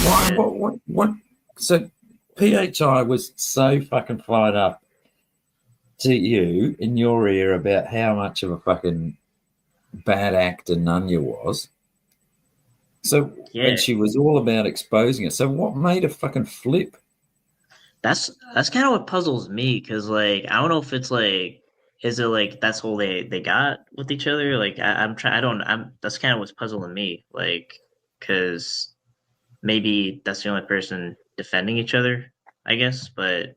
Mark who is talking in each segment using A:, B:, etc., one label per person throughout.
A: Why?
B: Yeah.
A: What? So PHI was so fucking fired up to you in your ear about how much of a fucking bad actor Nunya was. So,
B: Yeah.
A: and she was all about exposing it. So, what made her fucking flip?
B: That's kind of what puzzles me because like I don't know if it's like is it like that's all they got with each other like I'm trying I don't I'm that's kind of what's puzzling me like because maybe that's the only person defending each other I guess but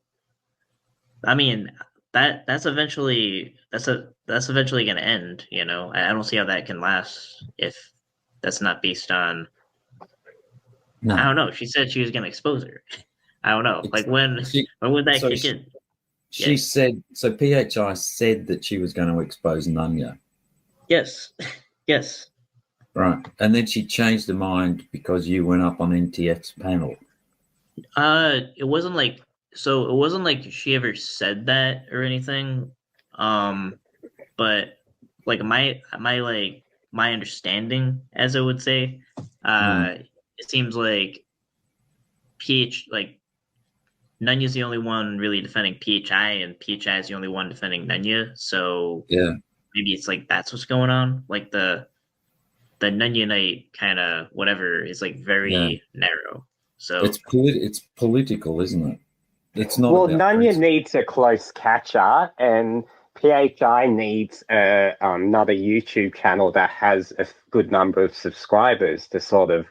B: I mean that's eventually gonna end you know I don't see how that can last if that's not based on I
A: No,
B: don't know she said she was gonna expose her I don't know like
A: it's she.
B: when would that
A: So
B: kick in
A: she
B: yeah.
A: said. So PHI said that she was going to expose Nunya,
B: Yes. Yes.
A: right? And then she changed her mind because you went up on NTF's panel.
B: It wasn't like so it wasn't like she ever said that or anything. Um, but like my understanding, as I would say,
A: Mm,
B: uh, it seems like like Nunya's the only one really defending PHI, and PHI is the only one defending Nunya. So
A: yeah,
B: maybe it's like that's what's going on. Like the Nunya Knight kind of whatever is like
A: yeah.
B: very narrow.
A: It's
B: So
A: it's political, isn't it? It's not
C: Well,
A: about
C: Nonya
A: principle.
C: needs a close catcher, and PHI needs another YouTube channel that has a good number of subscribers to sort of,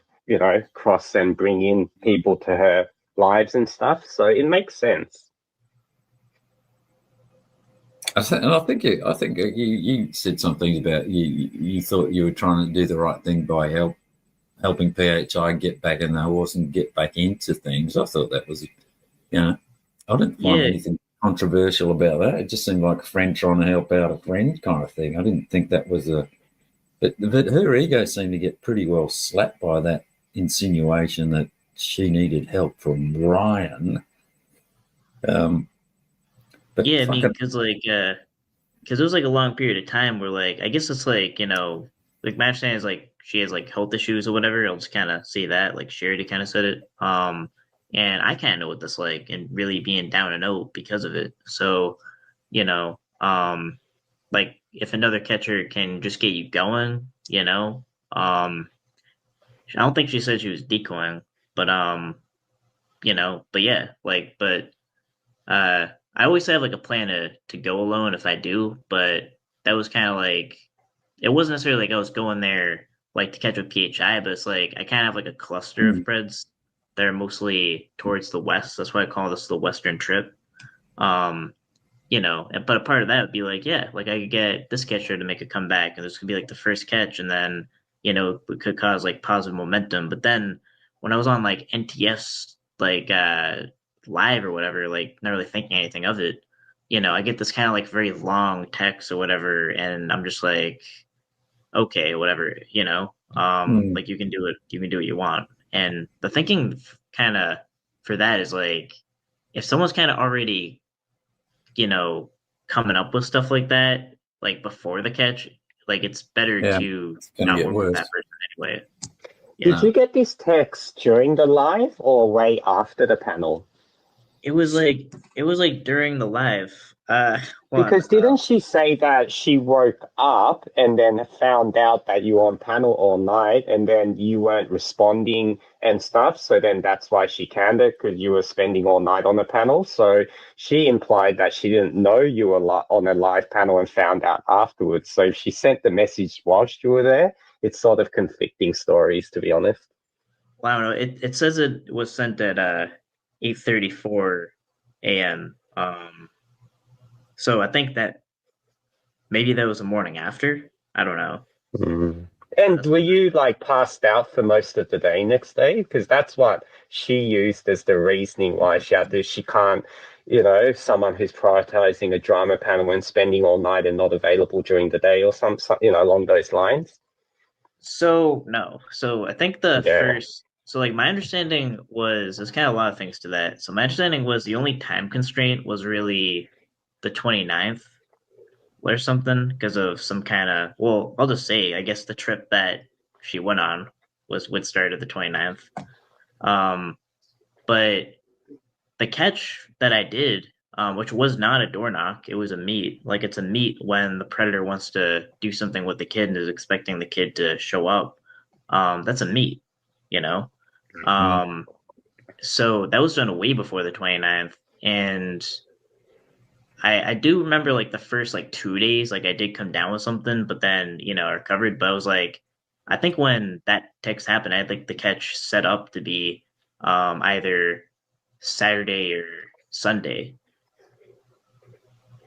C: cross and bring in people to her lives and stuff. So it makes sense.
A: I think you said some things about you thought you were trying to do the right thing by helping PHI get back in the horse and get back into things. I thought that was, I didn't find
B: yeah,
A: anything controversial about that. It just seemed like a friend trying to help out a friend kind of thing. I didn't think that was but her ego seemed to get pretty well slapped by that insinuation that she needed help from Ryan. Um, but
B: yeah. I mean,
A: fucking,
B: because it was like a long period of time where like I guess it's like like my understanding is like she has like health issues or whatever. I'll just kind of see that like Charity kind of said it. And I kind of know what this like and really being down and out because of it. So, you know, like if another catcher can just get you going, I don't think she said she was decoying, but but yeah, like but uh, I always have like a plan to go alone if I do, but that was kind of like it wasn't necessarily like I was going there like to catch with PHI, but it's like I kind of have like a cluster of spreads that are mostly towards the west. That's why I call this the Western Trip. Um, but a part of that would be like, yeah, like I could get this catcher to make a comeback, and this could be like the first catch, and then it could cause like positive momentum. But then when I was on like NTS, like live or whatever, like not really thinking anything of it, I get this kind of like very long text or whatever, and I'm just like, okay, whatever,
A: mm,
B: like you can do what you want. And the thinking kind of for that is like, if someone's kind of already you know, coming up with stuff like that, like before the catch, like it's better
A: yeah,
B: to
A: it's going to
B: not
A: get
B: work with that
A: worse.
B: person anyway.
C: Did
B: Yeah.
C: you
A: No.
C: get this text during the live or way after the panel?
B: It was like during the live. One.
C: Because didn't she say that she woke up and then found out that you were on panel all night and then you weren't responding and stuff? So then that's why she canned it because you were spending all night on the panel. So she implied that she didn't know you were on a live panel and found out afterwards. So if she sent the message whilst you were there, it's sort of conflicting stories, to be honest.
B: Well, I don't know. It says it was sent at 8:34 a.m. So I think that maybe that was the morning after. I don't know.
C: Mm. And
B: That's
C: were
B: what.
C: you like passed out for most of the day next day? Because that's what she used as the reasoning why she had this. She can't, someone who's prioritizing a drama panel and spending all night and not available during the day or some along those lines.
B: So no. So I think the
C: Yeah.
B: first. So like my understanding was there's kind of a lot of things to that. So my understanding was the only time constraint was really the 29th or something because of some kind of well, I'll just say I guess the trip that she went on would start at the 29th. But the catch that I did, which was not a door knock, it was a meet. Like it's a meet when the predator wants to do something with the kid and is expecting the kid to show up. That's a meet, you know? Um, so that was done way before the 29th. And I do remember like the first like 2 days, like I did come down with something, but then, I recovered. But I was like, I think when that text happened, I had like the catch set up to be either Saturday or Sunday.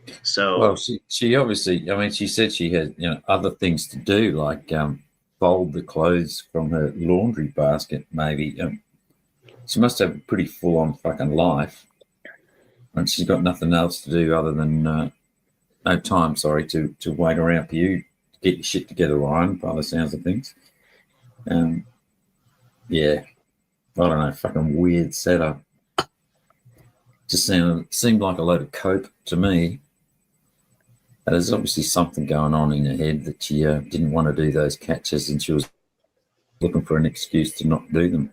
A: Well,
B: So
A: she obviously, I mean, she said she had, other things to do, like fold the clothes from her laundry basket, maybe. She must have a pretty full-on fucking life, and she's got nothing else to do other than no time, sorry, to wait around for you to get your shit together, Ryan, by the sounds of things. Yeah, I don't know, fucking weird setup. Just seemed like a load of cope to me. There's obviously something going on in her head that she didn't want to do those catches, and she was looking for an excuse to not do them.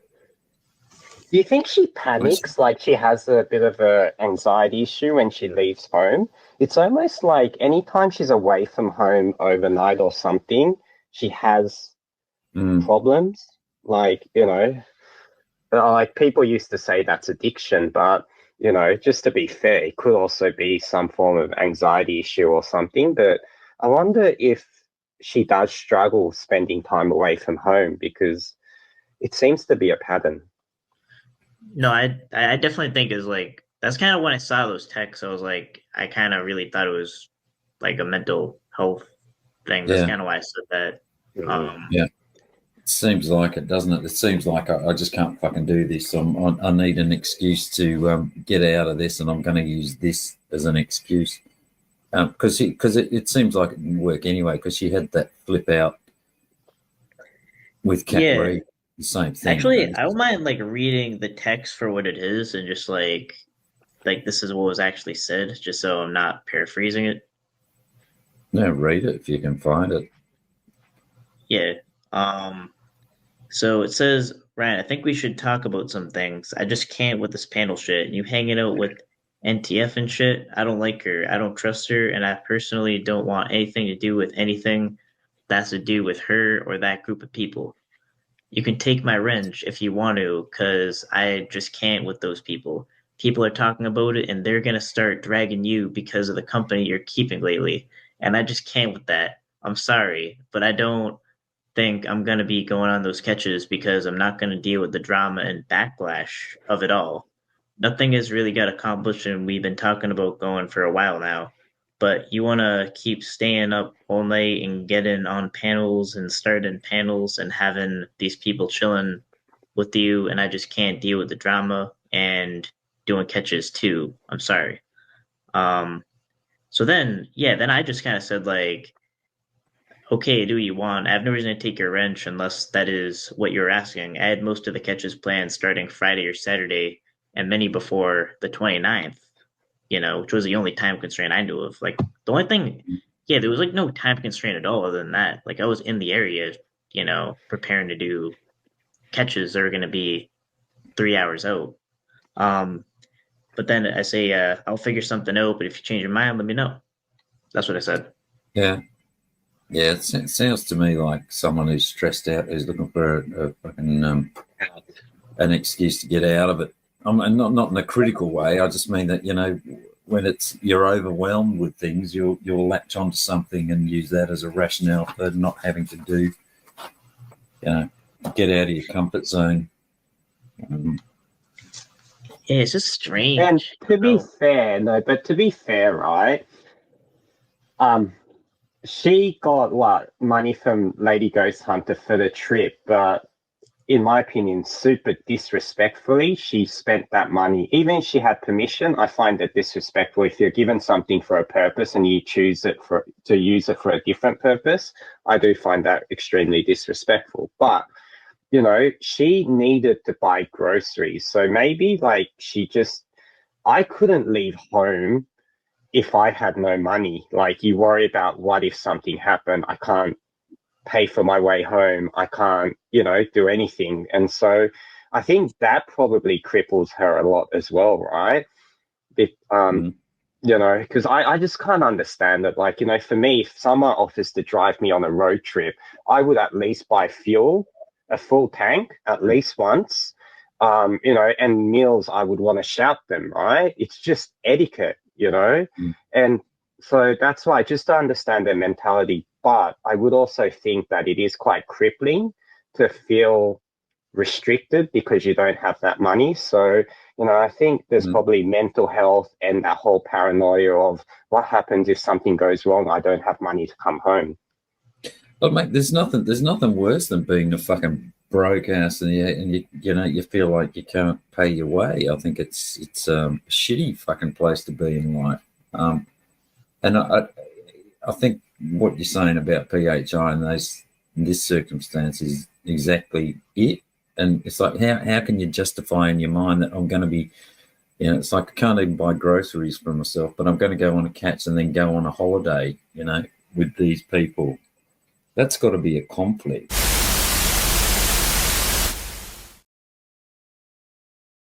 C: Do you think she panics, like she has a bit of a anxiety issue when she leaves home? It's almost like anytime she's away from home overnight or something, she has problems. Like, like people used to say that's addiction, but, just to be fair, it could also be some form of anxiety issue or something. But I wonder if she does struggle spending time away from home, because it seems to be a pattern.
B: no, I definitely think is like that's kind of when I saw those texts. I was like, I kind of really thought it was like a mental health thing. That's
A: Yeah,
B: kind of why I said that.
A: yeah. It seems like it, doesn't it? It seems like I just can't fucking do this. I need an excuse to get out of this, and I'm going to use this as an excuse. Because it seems like it didn't work anyway, because she had that flip out with Cat
B: Yeah,
A: Reed, the same thing.
B: actually, I don't mind like reading the text for what it is and just like this is what was actually said, just so I'm not paraphrasing it.
A: No, read it if you can find it.
B: Yeah. So it says, Ryan, I think we should talk about some things. I just can't with this panel shit. You hanging out with NTF and shit. I don't like her. I don't trust her, and I personally don't want anything to do with anything that's to do with her or that group of people. You can take my wrench if you want to, because I just can't with those people. People are talking about it, and they're gonna start dragging you because of the company you're keeping lately, and I just can't with that. I'm sorry, but I don't think I'm going to be going on those catches because I'm not going to deal with the drama and backlash of it all. Nothing has really got accomplished, and we've been talking about going for a while now. But you want to keep staying up all night and getting on panels and starting panels and having these people chilling with you, and I just can't deal with the drama and doing catches too. I'm sorry. Um, so then, yeah, then I just kind of said like, okay, do what you want. I have no reason to take your wrench unless that is what you're asking. I had most of the catches planned starting Friday or Saturday, and many before the 29th, which was the only time constraint I knew of. Like, the only thing, yeah, there was like no time constraint at all other than that. Like, I was in the area, preparing to do catches that are going to be 3 hours out. But then I say, I'll figure something out, but if you change your mind, let me know. That's what I said.
A: Yeah. Yeah, it sounds to me like someone who's stressed out, who's looking for a fucking an excuse to get out of it. And not in a critical way. I just mean that when you're overwhelmed with things, you'll latch onto something and use that as a rationale for not having to do, get out of your comfort zone.
B: Yeah, it's just strange.
C: And to be fair, right? She got money from Lady Ghost Hunter for the trip, but in my opinion, super disrespectfully, she spent that money. Even if she had permission, I find it disrespectful. If you're given something for a purpose and you choose to use it for a different purpose, I do find that extremely disrespectful. But she needed to buy groceries, so maybe I couldn't leave home if I had no money. Like, you worry about what if something happened, I can't pay for my way home, I can't, do anything. And so I think that probably cripples her a lot as well, right? You know, because I just can't understand it. Like, you know, for me, if someone offers to drive me on a road trip, I would at least buy fuel, a full tank, at least once. You know, and meals, I would want to shout them, right? It's just etiquette, you know? And so that's why, just to understand their mentality. But I would also think that it is quite crippling to feel restricted because you don't have that money. So, you know, I think there's probably mental health and that whole paranoia of what happens if something goes wrong, I don't have money to come home.
A: But mate, there's nothing worse than being a fucking broke ass and you know, you feel like you can't pay your way. I think it's a shitty fucking place to be in life. And I think what you're saying about PHI and in this circumstance is exactly it. And it's like, how can you justify in your mind that I'm going to be, you know, it's like I can't even buy groceries for myself, but I'm going to go on a catch and then go on a holiday, you know, with these people. That's got to be a conflict.